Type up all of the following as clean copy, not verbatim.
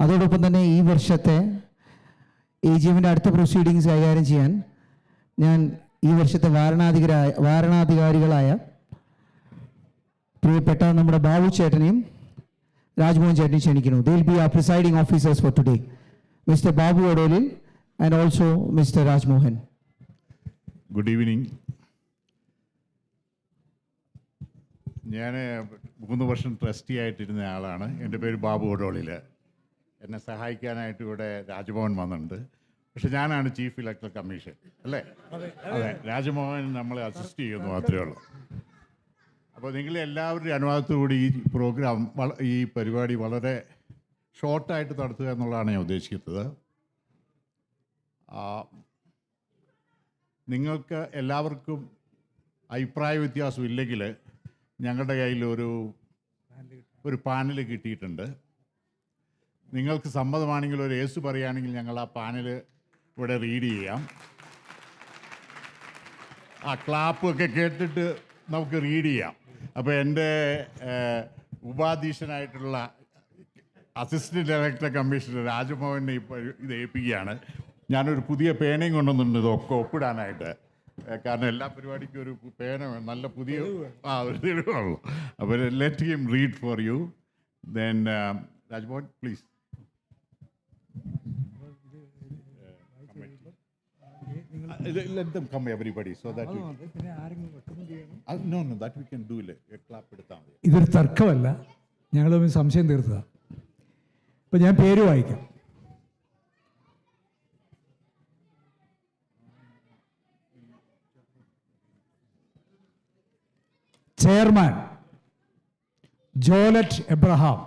അതോടൊപ്പം തന്നെ ഈ വർഷത്തെ AGM-ന്റെ അടുത്ത പ്രൊസീഡിങ്സ് കൈകാര്യം ചെയ്യാൻ ഞാൻ ഈ വർഷത്തെ വാരണാധികാരികളായ പ്രിയപ്പെട്ട നമ്മുടെ ബാബു ചേട്ടനെയും രാജ്മോഹൻ ചേട്ടനെയും ക്ഷണിക്കുന്നു. They will be our presiding officers for today. Mr. Babu Odolil and also Mr. Rajmohan. Good evening. ഞാൻ 3 വർഷം ട്രസ്റ്റി ആയിട്ടിരുന്ന ആളാണ്. എൻ്റെ പേര് ബാബു ഒഡോളിൽ. എന്നെ സഹായിക്കാനായിട്ട് ഇവിടെ രാജ്മോഹൻ വന്നിട്ടുണ്ട്. പക്ഷെ ഞാനാണ് ചീഫ് ഇലക്ടറൽ കമ്മീഷൻ അല്ലേ? അതെ, രാജ്മോഹൻ നമ്മളെ അസിസ്റ്റ് ചെയ്യുന്നു മാത്രമേ ഉള്ളൂ. അപ്പോൾ നിങ്ങളെല്ലാവരുടെയും അനുവാദത്തോടുകൂടി ഈ പരിപാടി വളരെ ഷോർട്ടായിട്ട് നടത്തുക എന്നുള്ളതാണ് ഞാൻ ഉദ്ദേശിക്കുന്നത്. നിങ്ങൾക്ക് എല്ലാവർക്കും അഭിപ്രായ വ്യത്യാസം ഇല്ലെങ്കിൽ ഞങ്ങളുടെ കയ്യിൽ ഒരു പാനൽ കിട്ടിയിട്ടുണ്ട്. നിങ്ങൾക്ക് സമ്മതമാണെങ്കിൽ ഒരു യേസ് പറയുകയാണെങ്കിൽ ഞങ്ങൾ ആ പാനൽ ഇവിടെ റീഡ് ചെയ്യാം. ആ ക്ലാപ്പൊക്കെ കേട്ടിട്ട് നമുക്ക് റീഡ് ചെയ്യാം. അപ്പോൾ എൻ്റെ ഉപാധീശനായിട്ടുള്ള അസിസ്റ്റൻറ്റ് ഡയറക്ടർ കമ്മീഷണർ രാജ്മോഹനെ ഇപ്പോൾ ഇത് ഏൽപ്പിക്കുകയാണ്. ഞാനൊരു പുതിയ പേനയും കൊണ്ടുവന്നിട്ടുണ്ട് ഇതൊക്കെ ഒപ്പിടാനായിട്ട്. കാരണം എല്ലാ പരിപാടിക്കും ഒരു പേന നല്ല പുതിയ ഒരു തെളിവുള്ളൂ. അപ്പോൾ let him read for you. Then Rajmohan please. Let them come everybody so that no, that we can do a clap എടുത്താൽ മതി. ഇതൊരു തർക്കമല്ല, ഞങ്ങൾ തമ്മിൽ സംശയം തീർത്തതാണ്. ഇപ്പം ഞാൻ പേര് വായിക്കാം. Chairman ജോലറ്റ് Abraham.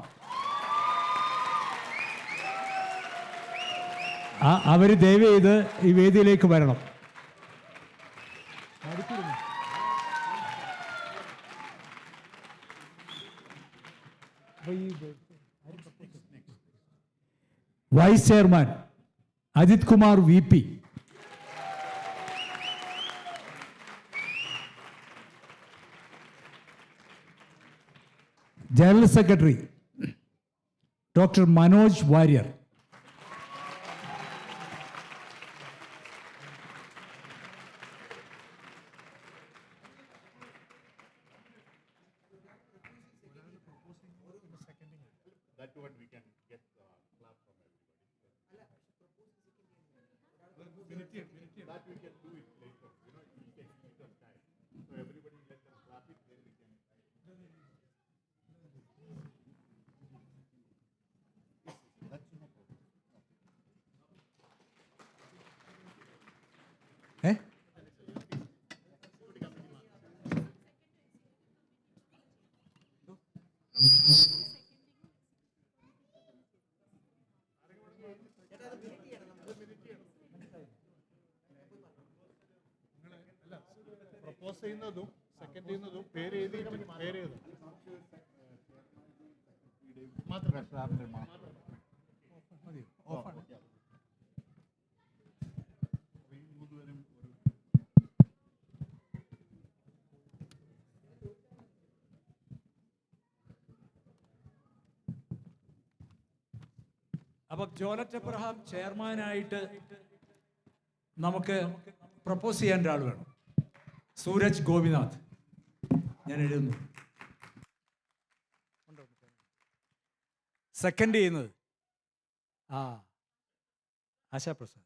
അവർ ദയവ് ചെയ്ത് ഈ വേദിയിലേക്ക് വരണം. Vice chairman Ajith Kumar VP. General secretary doctor Manoj Warrier. Propose ചെയ്യുന്നതും സെക്കൻഡ് ചെയ്യുന്നതും പേര് എഴുതി അപ്പം ജോലറ്റ് എബ്രഹാം ചെയർമാനായിട്ട് നമുക്ക് പ്രപ്പോസ് ചെയ്യാൻ ഒരാൾ വേണം. സൂരജ് ഗോപിനാഥ്. ഞാൻ എഴുതുന്നു. സെക്കൻഡ് ചെയ്യുന്നത് ആശാപ്രസാദ്.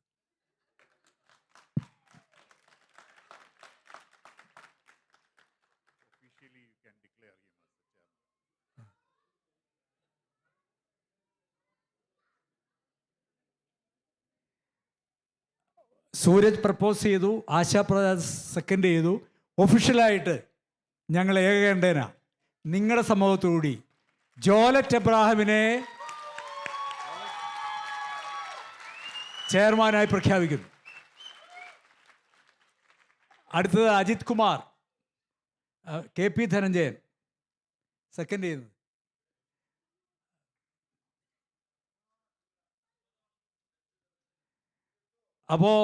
സൂരജ് പ്രപ്പോസ് ചെയ്തു, ആശാപ്രസാദ് സെക്കൻഡ് ചെയ്തു. ഒഫീഷ്യലായിട്ട് ഞങ്ങൾ ഏകകണ്ഠേന നിങ്ങളുടെ സമ്മതത്തോടുകൂടി ജോലറ്റ് എബ്രഹാമിനെ ചെയർമാനായി പ്രഖ്യാപിക്കുന്നു. അടുത്തത് അജിത് കുമാർ KP ധനഞ്ജയൻ സെക്കൻഡ് ചെയ്യുന്നത്. അപ്പോൾ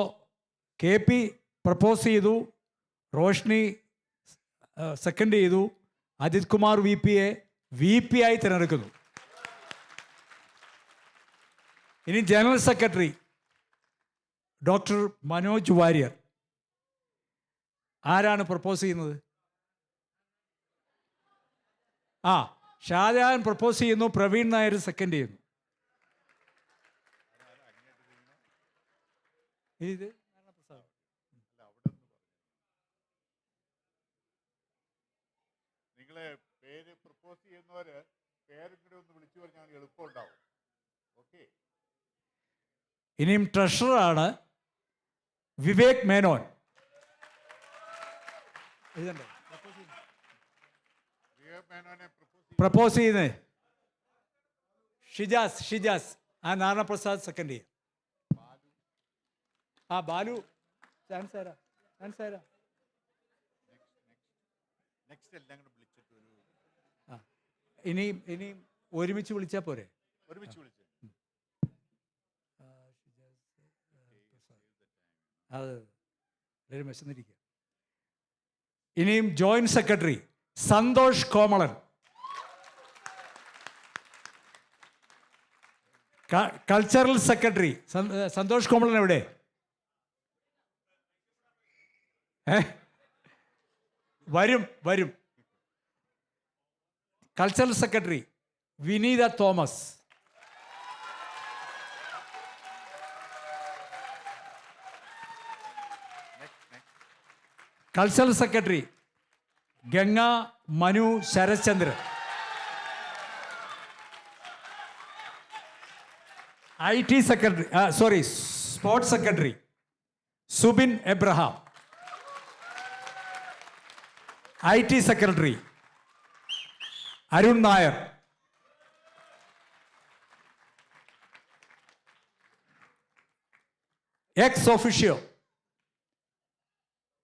KP പ്രപ്പോസ് ചെയ്തു, റോഷ്നി സെക്കൻഡ് ചെയ്തു, അജിത് കുമാർ VP ആയി തിരഞ്ഞെടുക്കുന്നു. ഇനി general secretary doctor Manoj Warrier. ആരാണ് പ്രപ്പോസ് ചെയ്യുന്നത്? ആ, ഷാജഹാൻ പ്രപ്പോസ് ചെയ്യുന്നു, പ്രവീൺ നായർ സെക്കൻഡ് ചെയ്യുന്നു. ഇത് നിങ്ങളെ പേര് പ്രപ്പോസ് ചെയ്യുന്നവര് പേരും കൂടി ഒന്ന് വിളിച്ചു പറഞ്ഞാൽ എളുപ്പം ഉണ്ടാവും. ഓക്കെ. ഇനിയും ട്രഷററാണ് വിവേക് മേനോൻ. പ്രപ്പോസ് ചെയ്യുന്നത് ഷിജാസ്. ആ, നാരായണപ്രസാദ് സെക്കൻഡ് ചെയ്യും. ആ, ബാലു ചാൻസ് ആരാ? ഇനി ഒരുമിച്ച് വിളിച്ചാൽ പോരെ? ഒരുമിച്ച് വിളിച്ചു. അത് എല്ലാവരും വിശന്നിരിക്കുക. ഇനിയും joint secretary Santhosh Komalan. Cultural secretary Santhosh Komalan എവിടെ? വരും. Cultural secretary Vineetha Thomas. Cultural secretary Ganga Manu Sarathchandran. IT secretary sports secretary Subin Abraham. IT secretary Arun Nair. Ex officio,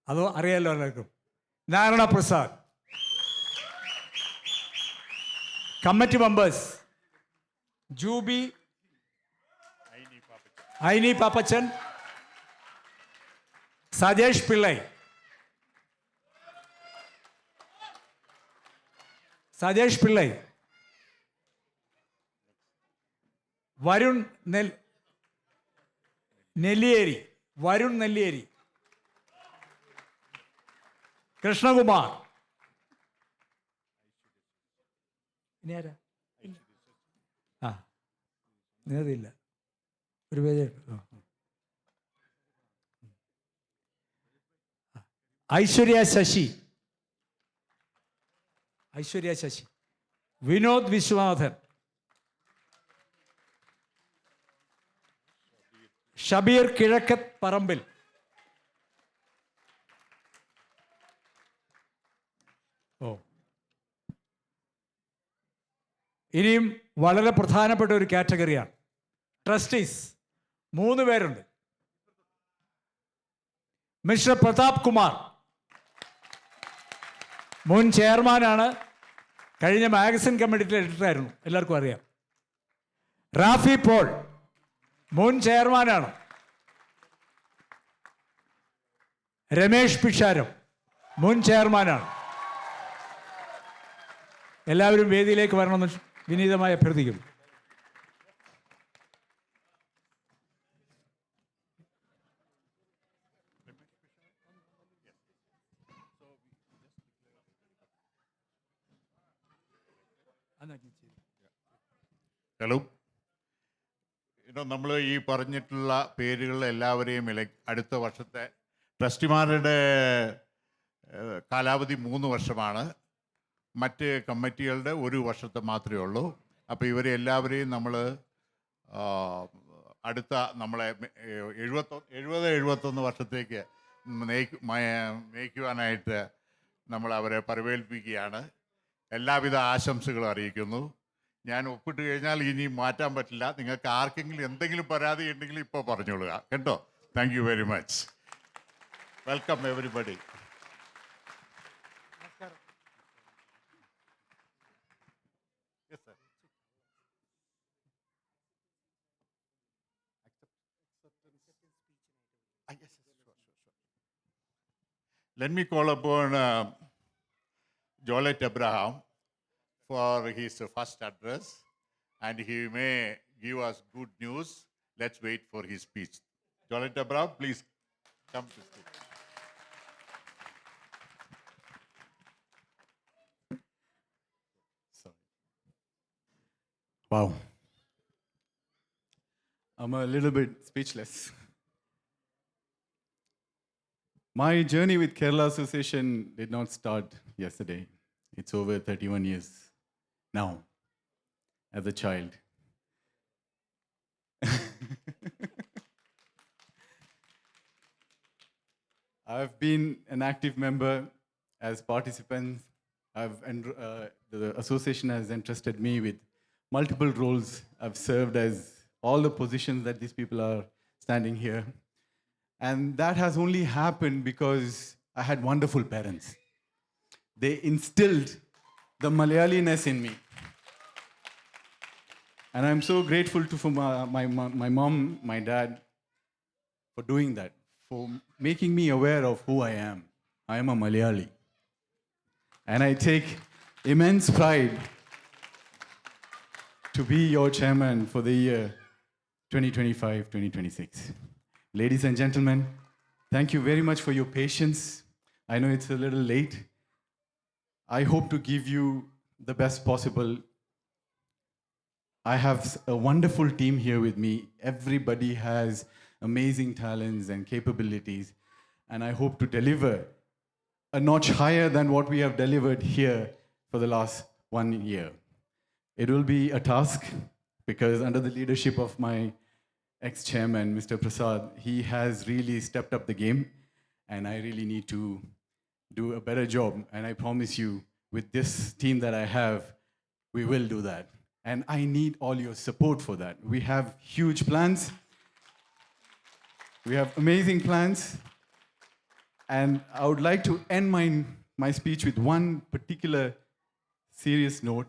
അതോ അറിയാലോ എല്ലാവർക്കും, നാരായണ പ്രസാദ്. Committee members Juby, Aini Pappachan, Sajesh Pillai, Varun Nelliyeri, Krishnakumar. ഇനി ആരാ? ആ, നേരില്ല, ഒരു പേര്. ഐശ്വര്യ ശശി, വിനോദ് വിശ്വനാഥൻ, ഷബീർ കിഴക്കത്ത് പറമ്പിൽ, ഇനിയും വളരെ പ്രധാനപ്പെട്ട ഒരു കാറ്റഗറിയാണ് ട്രസ്റ്റീസ്. 3 പേരുണ്ട്. മിസ്റ്റർ പ്രതാപ് കുമാർ മുൻ ചെയർമാനാണ്, കഴിഞ്ഞ മാഗസിൻ കമ്മിറ്റിയിലെ എഡിറ്ററായിരുന്നു, എല്ലാവർക്കും അറിയാം. റാഫി പോൾ മുൻ ചെയർമാനാണ്. രമേഷ് പിഷാരം മുൻ ചെയർമാനാണ്. എല്ലാവരും വേദിയിലേക്ക് വരണമെന്ന് വിനീതമായി അഭ്യർത്ഥിക്കുന്നു. ഹലോ. നമ്മൾ ഈ പറഞ്ഞിട്ടുള്ള പേരുകളിൽ എല്ലാവരെയും അടുത്ത വർഷത്തെ ട്രസ്റ്റിമാരുടെ കാലാവധി 3 വർഷമാണ്. മറ്റ് കമ്മിറ്റികളുടെ 1 വർഷത്തെ മാത്രമേ ഉള്ളൂ. അപ്പോൾ ഇവരെ എല്ലാവരെയും നമ്മൾ അടുത്ത നമ്മളെ 70-71 വർഷത്തേക്ക് നയിക്കുവാനായിട്ട് നമ്മൾ അവരെ പരവേൽപ്പിക്കുകയാണ്. എല്ലാവിധ ആശംസകളും അറിയിക്കുന്നു. ഞാൻ ഒപ്പിട്ട് കഴിഞ്ഞാൽ ഇനി മാറ്റാൻ പറ്റില്ല. നിങ്ങൾക്ക് ആർക്കെങ്കിലും എന്തെങ്കിലും പരാതി ഉണ്ടെങ്കിൽ ഇപ്പോൾ പറഞ്ഞോളുക കേട്ടോ. Thank you very much. Welcome everybody. Yes, sir. Yes, sure. Let me call upon Jolette Abraham for his first address, and he may give us good news. Let's wait for his speech. Jolit Abraham, please come to speak. Sorry. Wow. I'm a little bit speechless. My journey with Kerala Association did not start yesterday. It's over 31 years now, as a child. I've been an active member as participants. The association has entrusted me with multiple roles. I've served as all the positions that these people are standing here. And that has only happened because I had wonderful parents. They instilled the Malayaliness in me. And I'm so grateful for my mom, my dad, for doing that, for making me aware of who I am. I am a Malayali. And I take immense pride to be your chairman for the year 2025-2026. Ladies and gentlemen, thank you very much for your patience. I know it's a little late. I hope to give you the best possible. I have a wonderful team here with me. Everybody has amazing talents and capabilities, and I hope to deliver a notch higher than what we have delivered here for the last 1 year. It will be a task because under the leadership of my ex-chairman, Mr. Prasad, he has really stepped up the game, and I really need to do a better job. And I promise you, with this team that I have, we will do that. And I need all your support for that. We have huge plans. We have amazing plans. And I would like to end my speech with one particular serious note.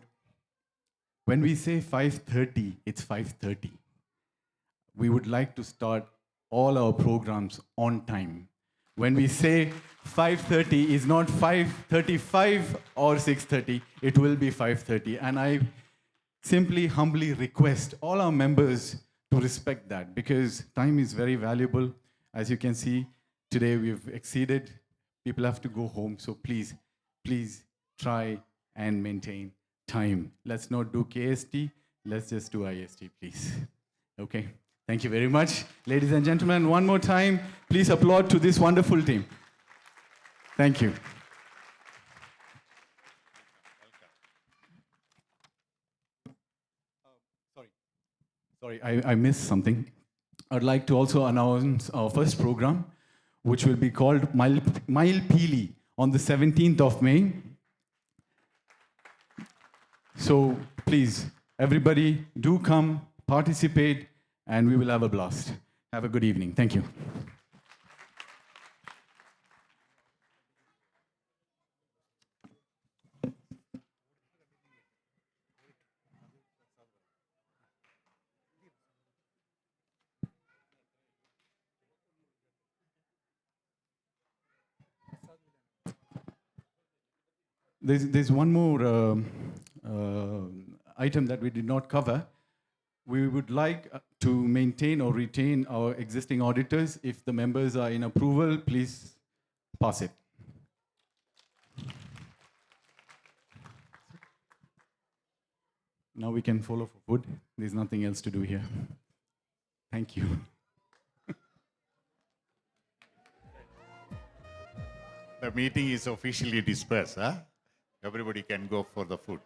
When we say 5:30, it's 5:30. We would like to start all our programs on time. When we say 5:30 is not 5:35 or 6:30, it will be 5:30. And I simply humbly request all our members to respect that because time is very valuable. As you can see, today we've exceeded. People have to go home. So please, please try and maintain time. Let's not do KST. Let's just do IST, please. Okay. Thank you very much. Ladies and gentlemen, one more time, please applaud to this wonderful team. Thank you. Sorry, I missed something. I'd like to also announce our first program, which will be called Mile Peely on the 17th of May. So please, everybody, do come, participate, and we will have a blast. Have a good evening. Thank you. There's one more item that we did not cover. We would like to maintain or retain our existing auditors. If the members are in approval, please pass it. Now we can follow for food. There's nothing else to do here. Thank you. The meeting is officially dispersed, huh? Everybody can go for the food.